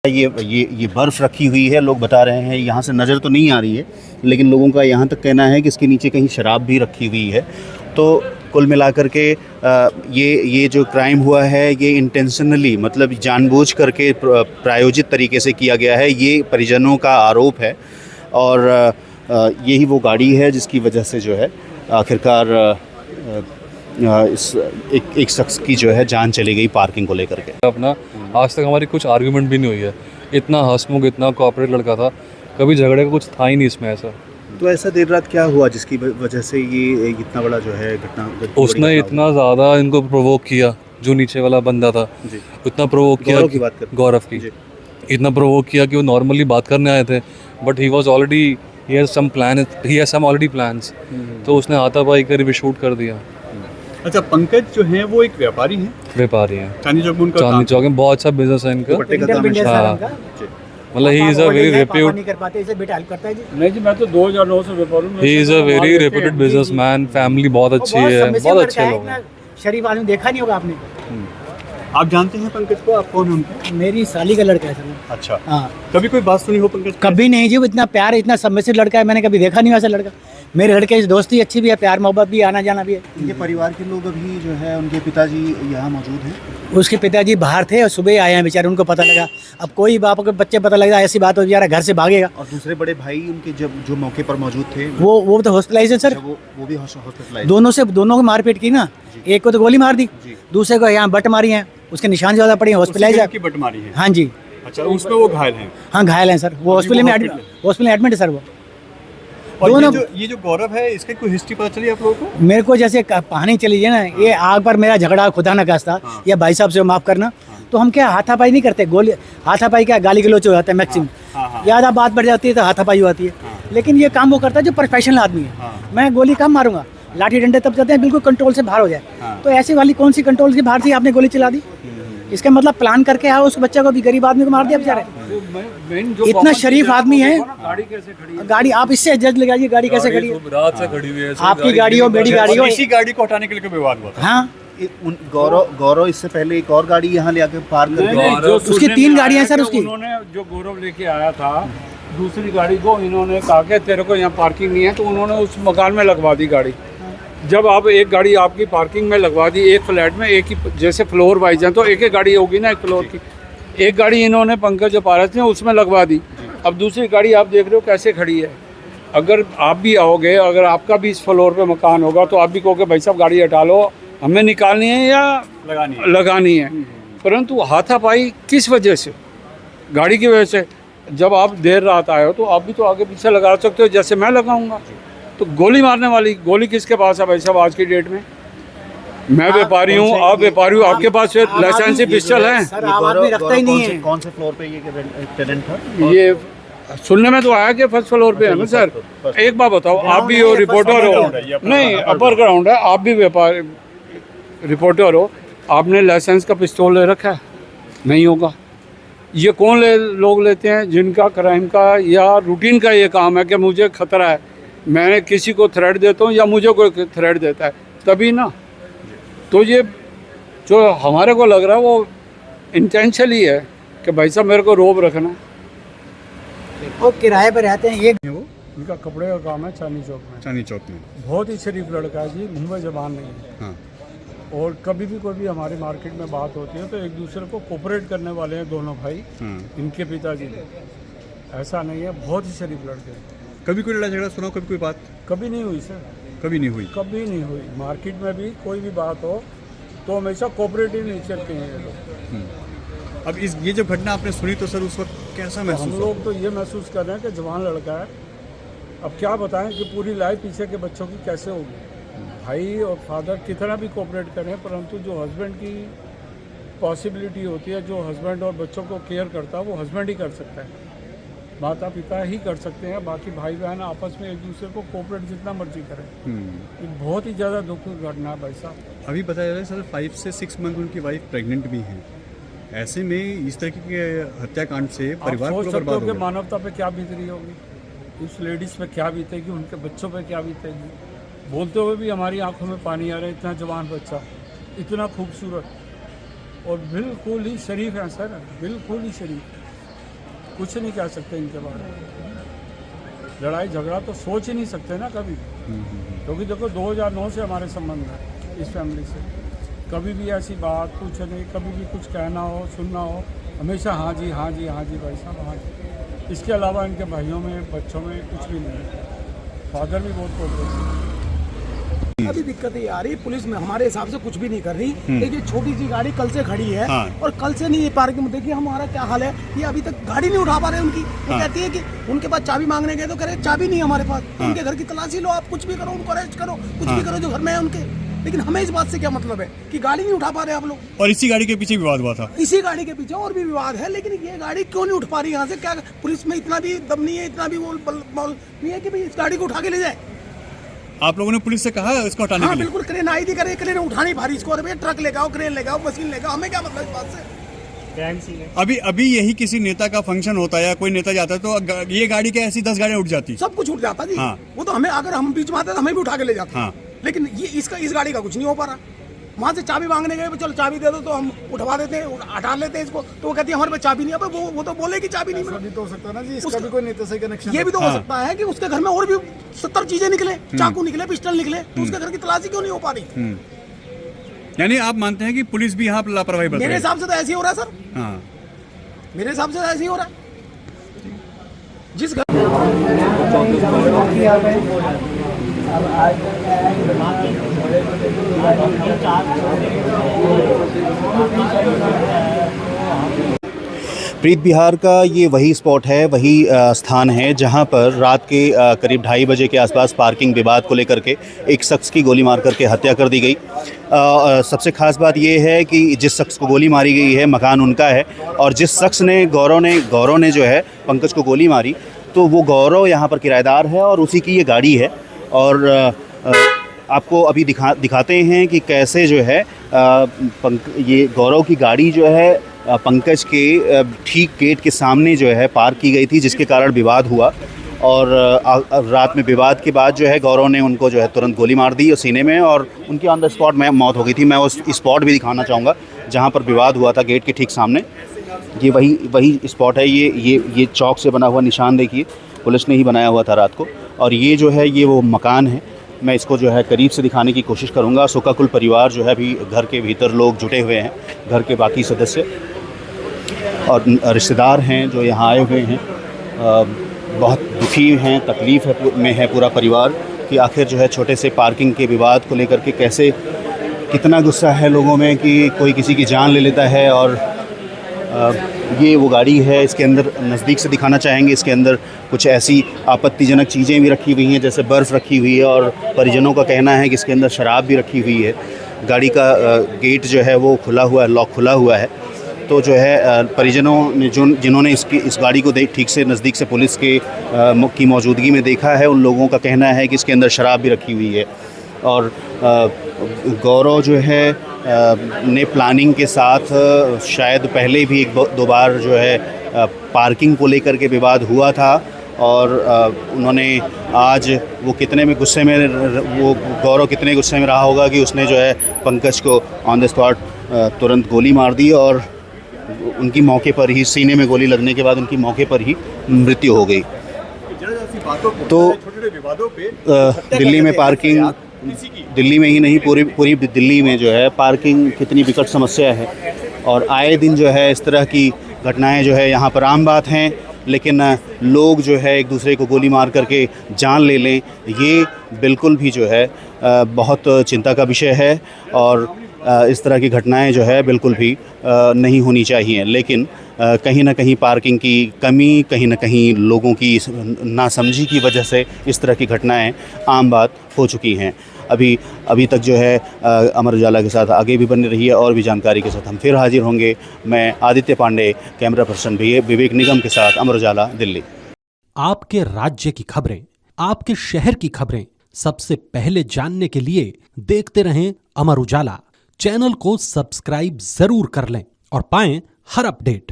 ये बर्फ़ रखी हुई है, लोग बता रहे हैं, यहाँ से नज़र तो नहीं आ रही है, लेकिन लोगों का यहाँ तक कहना है कि इसके नीचे कहीं शराब भी रखी हुई है। तो कुल मिलाकर के ये जो क्राइम हुआ है ये इंटेंशनली मतलब जानबूझ करके प्रायोजित तरीके से किया गया है, ये परिजनों का आरोप है। और यही वो गाड़ी है जिसकी वजह से जो है आखिरकार इस एक शख्स की जो है जान चली गई पार्किंग को लेकर के। अपना आज तक हमारी कुछ आर्गुमेंट भी नहीं हुई है। इतना हंसमुख, इतना कोऑपरेट लड़का था, कभी झगड़े का कुछ था ही नहीं इसमें ऐसा। तो ऐसा देर रात क्या हुआ जिसकी वजह से ये इतना बड़ा जो है घटना? उसने इतना ज़्यादा इनको प्रोवोक किया, जो नीचे वाला बंदा था जी। इतना प्रोवोक किया की बात कर गौरव की इतना प्रोवोक किया कि वो नॉर्मली बात करने आए थे, but he was already he has some already plans. तो उसने हाथापाई कर शूट कर दिया। अच्छा, पंकज जो है वो एक व्यापारी हैं, व्यापारी हैं, चांदनी चौक में उनका चांदनी चौक में बहुत अच्छा बिजनेस है इनका। मतलब ही इज अ वेरी नहीं जी, मैं तो 2009 से व्यापारी हूं। He is a very reputed businessman, family बहुत अच्छी है, बहुत अच्छे लोग हैं। शरीफ आदमी देखा नहीं होगा आपने। आप जानते हैं पंकज को? आप कौन हैं उनके? मेरी साली का लड़का है सर। अच्छा, हाँ। कभी कोई बात सुनी हो पंकज? कभी नहीं जी, वो इतना प्यार, इतना सबमिसिव लड़का है, मैंने कभी देखा नहीं वैसा लड़का। मेरे लड़के की दोस्ती अच्छी भी है, प्यार मोहब्बत भी, आना जाना भी है। उनके परिवार के लोग अभी जो है उनके पिताजी यहाँ मौजूद हैं? उसके पिताजी बाहर थे और सुबह आए हैं बेचारे, उनको पता लगा। अब कोई बाप के बच्चे पता लगा ऐसी बात हो, बेचारा घर से भागेगा। और दूसरे बड़े भाई उनके जो मौके पर मौजूद थे वो तो हॉस्पिटलाइज है सर। वो भी हॉस्पिटलाइज। दोनों को मारपीट की ना, एक को तो गोली मार दी, दूसरे को यहाँ बट मारी है, उसके निशान ज़्यादा पड़े हैं, हॉस्पिटलाइज है। की बट मारी है? हाँ जी। अच्छा, उसमें वो घायल हैं? हाँ घायल हैं सर, वो हॉस्पिटल में एडमिट है सर वो। और ये जो गौरव है, इसकी कोई हिस्ट्री पता चली आप लोगों को? मेरे को जैसे कहानी चली है ना, ये आग पर मेरा झगड़ा खुदा न खास्ता, या भाई साहब से माफ़ करना, तो हम क्या हाथापाई नहीं करते, गोली हाथापाई क्या गाली गलौच हो जाता है मैक्सिमम, ज़्यादा बात बढ़ जाती है तो हाथापाई होती है। लेकिन ये काम वो करता है जो प्रोफेशनल आदमी है। मैं गोली कम मारूंगा, लाठी डंडे तब चलते हैं बिल्कुल कंट्रोल से बाहर हो जाए। तो ऐसी वाली कौन सी कंट्रोल से बाहर थी, आपने गोली चला दी? इसका मतलब प्लान करके आओ, उस बच्चे को भी, गरीब आदमी को मार दिया बेचारे। इतना शरीफ आदमी है। गाड़ी कैसे खड़ी है? गाड़ी आप इससे जज लगाइए, गाड़ी कैसे खड़ी है? रात से खड़ी हुई है, आपकी गाड़ी हो, मेरी गाड़ी हो, इसी गाड़ी को हटाने के लिए विवाद हुआ था। हाँ। गौरव इससे पहले एक और गाड़ी यहाँ ले आके पार्क कर दी। उसकी 3 गाड़ियाँ हैं सर उसकी। उन्होंने जो गौरव लेके आया था दूसरी गाड़ी को, इन्होंने कहा कि तेरे को यहाँ पार्किंग नहीं है, तो उन्होंने उस मकान में लगवा दी गाड़ी। जब आप एक गाड़ी आपकी पार्किंग में लगवा दी, एक फ्लैट में एक ही जैसे फ्लोर वाइज है, तो एक ही गाड़ी होगी ना एक फ्लोर की। एक गाड़ी इन्होंने पंकज जो पारस ने उसमें लगवा दी। अब दूसरी गाड़ी आप देख रहे हो कैसे खड़ी है। अगर आप भी आओगे, अगर आपका भी इस फ्लोर पे मकान होगा, तो आप भी कहोगे भाई साहब गाड़ी हटा लो, हमें निकालनी है या लगानी है। परंतु हाथापाई किस वजह से? गाड़ी की वजह से। जब आप देर रात आए हो तो आप भी तो आगे पीछे लगा सकते हो, जैसे मैं लगाऊंगा। तो गोली मारने वाली गोली किसके पास है भाई साहब आज की डेट में? मैं व्यापारी हूँ, आप व्यापारी हो, आपके पास लाइसेंसी पिस्टल है? रखता ही नहीं है। कौन से फ्लोर पे ये टेनेंट था? ये सुनने में तो आया कि फर्स्ट फ्लोर पे है ना सर। एक बात बताओ, आप भी हो रिपोर्टर हो? नहीं, अपर ग्राउंड है। आप भी व्यापारी रिपोर्टर हो, आपने लाइसेंस का पिस्तौल ले रखा है? नहीं होगा। ये कौन लोग लेते हैं जिनका क्राइम का या रूटीन का ये काम है कि मुझे खतरा है, मैं किसी को थ्रेट देता हूँ या मुझे कोई थ्रेट देता है, तभी ना। तो ये जो हमारे को लग रहा है वो इंटेंशनली है कि भाई साहब मेरे को रोब रखना। वो किराए पर रहते हैं। वो उनका कपड़े का काम है चांदनी चौक में। चांदनी चौक में बहुत ही शरीफ लड़का है जी, मुंबई जबान नहीं है। हाँ। और कभी भी कोई भी हमारी मार्केट में बात होती है तो एक दूसरे को कोऑपरेट करने वाले हैं दोनों भाई। इनके पिताजी ने, ऐसा नहीं है, बहुत ही शरीफ लड़के हैं। कभी कोई लड़ाई झगड़ा सुना, कभी कोई बात? कभी नहीं हुई सर, कभी नहीं हुई। कभी नहीं हुई। मार्केट में भी कोई भी बात हो तो हमेशा कोऑपरेटिव नेचर के हैं ये लोग। अब ये जब घटना आपने सुनी तो सर उस वक्त कैसा महसूस? हम लोग तो ये महसूस कर रहे हैं कि जवान लड़का है। अब क्या बताएं कि पूरी लाइफ पीछे के बच्चों की कैसे होगी। भाई और फादर कितना भी कोऑपरेट करें, परंतु जो हस्बैंड की पॉसिबिलिटी होती है, जो हस्बैंड और बच्चों को केयर करता है, वो हस्बैंड ही कर सकता है, माता पिता ही कर सकते हैं। बाकी भाई बहन आपस में एक दूसरे को कोऑपरेट जितना मर्जी करें। ये बहुत ही ज़्यादा दुख की घटना है भाई साहब। अभी बताया जा रहा है सर 5 से 6 मंथ उनकी वाइफ प्रेग्नेंट भी है। ऐसे में इस तरह के हत्याकांड से परिवार सोच को सकते हो बर्बाद कि मानवता पे क्या बीत रही होगी, उस लेडीज़ पे क्या बीतेगी, उनके बच्चों पे क्या बीतेगी। बोलते हुए भी हमारी आंखों में पानी आ रहा है। इतना जवान बच्चा, इतना खूबसूरत और बिल्कुल ही शरीफ है सर, बिल्कुल ही शरीफ। कुछ नहीं कह सकते इनके बारे में। लड़ाई झगड़ा तो सोच ही नहीं सकते ना कभी, क्योंकि देखो 2009 से हमारे संबंध है इस फैमिली से। कभी भी ऐसी बात कुछ नहीं, कभी भी कुछ कहना हो सुनना हो, हमेशा हाँ जी हाँ जी हाँ जी भाई साहब हाँ जी। इसके अलावा इनके भाइयों में बच्चों में कुछ भी नहीं है। फादर भी बहुत कोऑपरेटिव। अभी दिक्कत ये आ रही है, पुलिस में हमारे हिसाब से कुछ भी नहीं कर रही। देखिए छोटी सी गाड़ी कल से खड़ी है और कल से नहीं ये पार्किंग में, देखिए हमारा क्या हाल है, ये अभी तक गाड़ी नहीं उठा पा रहे उनकी। वो कहती है कि उनके पास चाबी मांगने गए तो कह रहे चाबी नहीं हमारे पास। उनके घर की तलाशी लो, आप कुछ भी करो, उनको अरेस्ट करो, कुछ भी करो जो घर में है उनके। लेकिन हमें इस बात से क्या मतलब है कि गाड़ी नहीं उठा पा रहे आप लोग। और इसी गाड़ी के पीछे विवाद हुआ था। इसी गाड़ी के पीछे और भी विवाद है, लेकिन ये गाड़ी क्यों नहीं उठ पा रही यहाँ से? क्या पुलिस में इतना भी दम नहीं है, इतना भी वो बल नहीं है कि भाई इस गाड़ी को उठा के ले जाए? आप लोगों ने पुलिस से कहा है इसको हटाने हाँ के लिए? बिल्कुल, क्रेन आई थी, करे क्रेन उठा नहीं पा रही इसको। अरे भैया ट्रक लेके आओ, क्रेन लेके आओ, मशीन लेके आओ, हमें क्या मतलब इस बात से? अभी यही किसी नेता का फंक्शन होता है या कोई नेता जाता है तो ये गाड़ी क्या ऐसी 10 गाड़ियां उठ जाती? सब कुछ उठ जाता जी। हाँ। वो तो हमें, अगर हम बीच में आते तो हमें भी उठा के ले जाते। हाँ। लेकिन ये इस गाड़ी का कुछ नहीं हो पा रहा। वहाँ से चाबी मांगने गए, चलो चाबी दे दो, तो हम उठवा देते हैं, हटा लेते हैं इसको। तो वो कहती है हमारे पास चाबी नहीं है। वो तो बोले कि चाबी नहीं मिला। तो हो सकता है ना जी, इसका भी कोई नेता से कनेक्शन। ये भी तो हो सकता है कि उसके घर में और भी 70 चीजें निकले, चाकू निकले, पिस्टल निकले, तो उसके घर की तलाशी क्यों नहीं हो पा रही? यानी आप मानते हैं कि पुलिस भी यहाँ लापरवाही बरत रही मेरे है? हिसाब से तो ऐसे ही हो रहा है सर। हाँ। मेरे हिसाब से तो ऐसे ही हो रहा है। जिस घर प्रीत बिहार का ये वही स्पॉट है, वही स्थान है जहां पर रात के करीब 2:30 बजे के आसपास पार्किंग विवाद को लेकर के एक शख्स की गोली मार करके हत्या कर दी गई। सबसे ख़ास बात ये है कि जिस शख्स को गोली मारी गई है मकान उनका है, और जिस शख्स ने गौरव ने जो है पंकज को गोली मारी, तो वो गौरव यहाँ पर किराएदार है और उसी की ये गाड़ी है। और आपको अभी दिखाते हैं कि कैसे जो है ये गौरव की गाड़ी जो है पंकज के ठीक गेट के सामने जो है पार्क की गई थी, जिसके कारण विवाद हुआ। और रात में विवाद के बाद जो है गौरव ने उनको जो है तुरंत गोली मार दी सीने में, और उनकी ऑन द स्पॉट में मौत हो गई थी। मैं उस स्पॉट भी दिखाना चाहूँगा जहाँ पर विवाद हुआ था, गेट के ठीक सामने। ये वही स्पॉट है। ये चौक से बना हुआ निशान देखिए, पुलिस ने ही बनाया हुआ था रात को। और ये जो है ये वो मकान है। मैं इसको जो है करीब से दिखाने की कोशिश करूँगा। शोकाकुल परिवार जो है अभी घर के भीतर लोग जुटे हुए हैं, घर के बाकी सदस्य और रिश्तेदार हैं जो यहाँ आए हुए हैं। बहुत दुखी हैं, तकलीफ़ में है पूरा परिवार कि आखिर जो है छोटे से पार्किंग के विवाद को लेकर के कैसे कितना गुस्सा है लोगों में कि कोई किसी की जान ले लेता है। और ये वो गाड़ी है, इसके अंदर नज़दीक से दिखाना चाहेंगे। इसके अंदर कुछ ऐसी आपत्तिजनक चीज़ें भी रखी हुई हैं, जैसे बर्फ़ रखी हुई है, और परिजनों का कहना है कि इसके अंदर शराब भी रखी हुई है। गाड़ी का गेट जो है वो खुला हुआ है, लॉक खुला हुआ है। तो जो है परिजनों ने जिन्होंने इस गाड़ी को ठीक से नज़दीक से पुलिस की मौजूदगी में देखा है, उन लोगों का कहना है कि इसके अंदर शराब भी रखी हुई है। और गौरव जो है ने प्लानिंग के साथ शायद पहले भी 1-2 बार जो है पार्किंग को लेकर के विवाद हुआ था। और उन्होंने आज वो गौरव कितने गुस्से में रहा होगा कि उसने जो है पंकज को ऑन द स्पॉट तुरंत गोली मार दी, और उनकी मौके पर ही सीने में गोली लगने के बाद उनकी मौके पर ही मृत्यु हो गई। तो दिल्ली में पार्किंग, दिल्ली में ही नहीं पूरी दिल्ली में जो है पार्किंग कितनी विकट समस्या है। और आए दिन जो है इस तरह की घटनाएं जो है यहाँ पर आम बात हैं। लेकिन लोग जो है एक दूसरे को गोली मार करके जान ले लें, ये बिल्कुल भी जो है बहुत चिंता का विषय है। और इस तरह की घटनाएं जो है बिल्कुल भी नहीं होनी चाहिए। लेकिन कहीं ना कहीं पार्किंग की कमी, कहीं ना कहीं लोगों की नासमझी की वजह से इस तरह की घटनाएं आम बात हो चुकी हैं। अभी तक जो है अमर उजाला के साथ आगे भी बने रहिए, और भी जानकारी के साथ हम फिर हाजिर होंगे। मैं आदित्य पांडे, कैमरा पर्सन विवेक निगम के साथ, अमर उजाला, दिल्ली। आपके राज्य की खबरें, आपके शहर की खबरें सबसे पहले जानने के लिए देखते रहें अमर उजाला। चैनल को सब्सक्राइब जरूर कर लें और पाएं हर अपडेट।